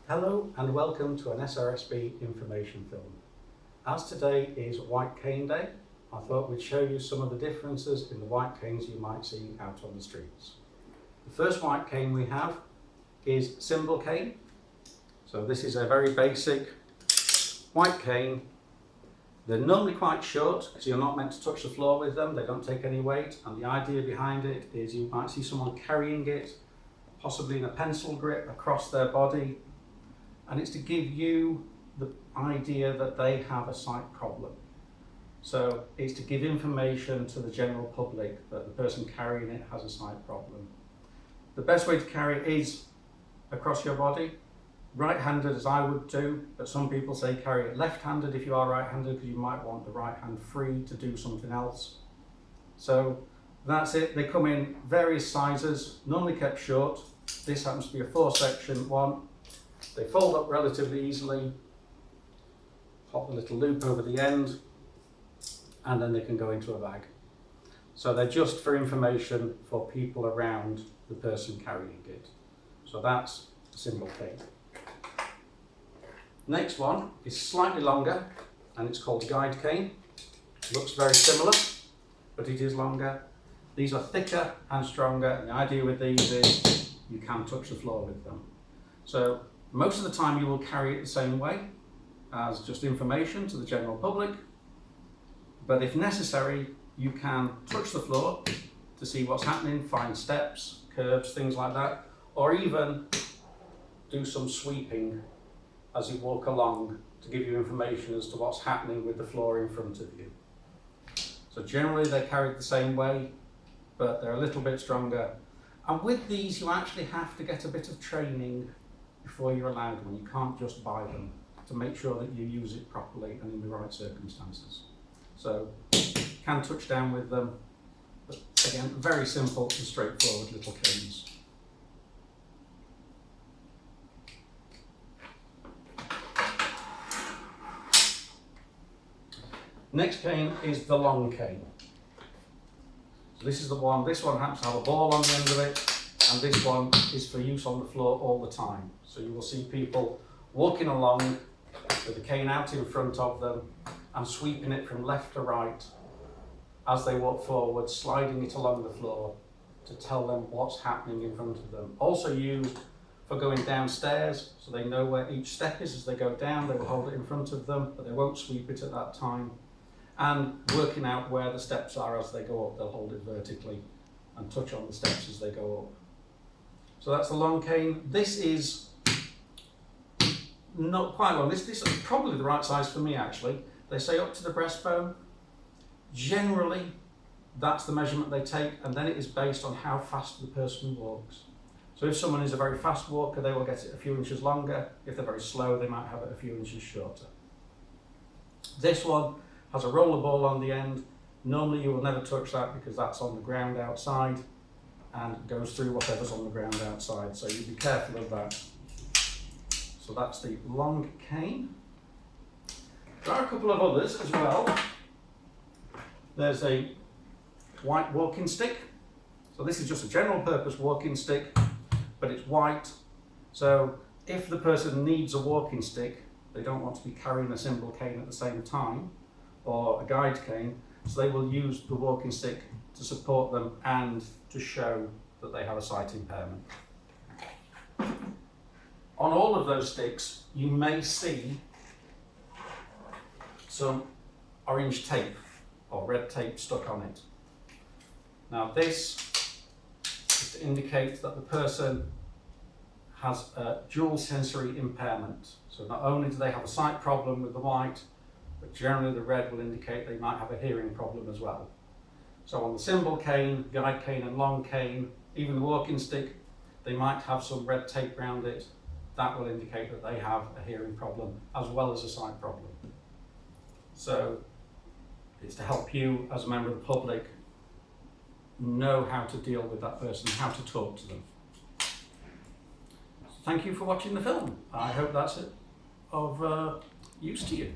Hello and welcome to an SRSB information film. As today is White Cane Day, I thought we'd show you some of the differences in the white canes you might see out on the streets. The first white cane we have is symbol cane. So this is a very basic white cane. They're normally quite short, so you're not meant to touch the floor with them. They don't take any weight, and the idea behind it is you might see someone carrying it, possibly in a pencil grip across their body, and it's to give you the idea that they have a sight problem. So it's to give information to the general public that the person carrying it has a sight problem. The best way to carry it is across your body, right-handed as I would do, but some people say carry it left-handed if you are right-handed, because you might want the right hand free to do something else. So that's it. They come in various sizes, normally kept short. This happens to be a 4-section one. They fold up relatively easily, pop a little loop over the end, and then they can go into a bag. So they're just for information for people around the person carrying it. So that's the symbol cane. Next one is slightly longer, and it's called guide cane. Looks very similar, but it is longer. These are thicker and stronger, and the idea with these is you can touch the floor with them. So most of the time you will carry it the same way as just information to the general public, but if necessary you can touch the floor to see what's happening, find steps, curbs, things like that, or even do some sweeping as you walk along to give you information as to what's happening with the floor in front of you. So generally they're carried the same way, but they're a little bit stronger. And with these you actually have to get a bit of training before you're allowed one. You can't just buy them, to make sure that you use it properly and in the right circumstances. So you can touch down with them, but again, very simple and straightforward little canes. Next cane is the long cane. So this is the one, this one happens to have a ball on the end of it, and this one is for use on the floor all the time. So you will see people walking along with the cane out in front of them and sweeping it from left to right as they walk forward, sliding it along the floor to tell them what's happening in front of them. Also used for going downstairs, so they know where each step is as they go down. They will hold it in front of them, but they won't sweep it at that time. And working out where the steps are as they go up, they'll hold it vertically and touch on the steps as they go up. So that's the long cane. This is not quite long. This is probably the right size for me, actually. They say up to the breastbone. Generally, that's the measurement they take, and then it is based on how fast the person walks. So if someone is a very fast walker, they will get it a few inches longer. If they're very slow, they might have it a few inches shorter. This one has a roller ball on the end. Normally you will never touch that because that's on the ground outside and goes through whatever's on the ground outside, so you be careful of that. So that's the long cane. There are a couple of others as well. There's a white walking stick. So this is just a general purpose walking stick, but it's white. So if the person needs a walking stick, they don't want to be carrying a symbol cane at the same time, or a guide cane, so they will use the walking stick to support them and to show that they have a sight impairment. On all of those sticks, you may see some orange tape or red tape stuck on it. Now this is to indicate that the person has a dual sensory impairment. So not only do they have a sight problem with the white, but generally the red will indicate they might have a hearing problem as well. So on the symbol cane, guide cane and long cane, even the walking stick, they might have some red tape around it. That will indicate that they have a hearing problem as well as a sight problem. So it's to help you as a member of the public know how to deal with that person, how to talk to them. Thank you for watching the film. I hope that's of use to you.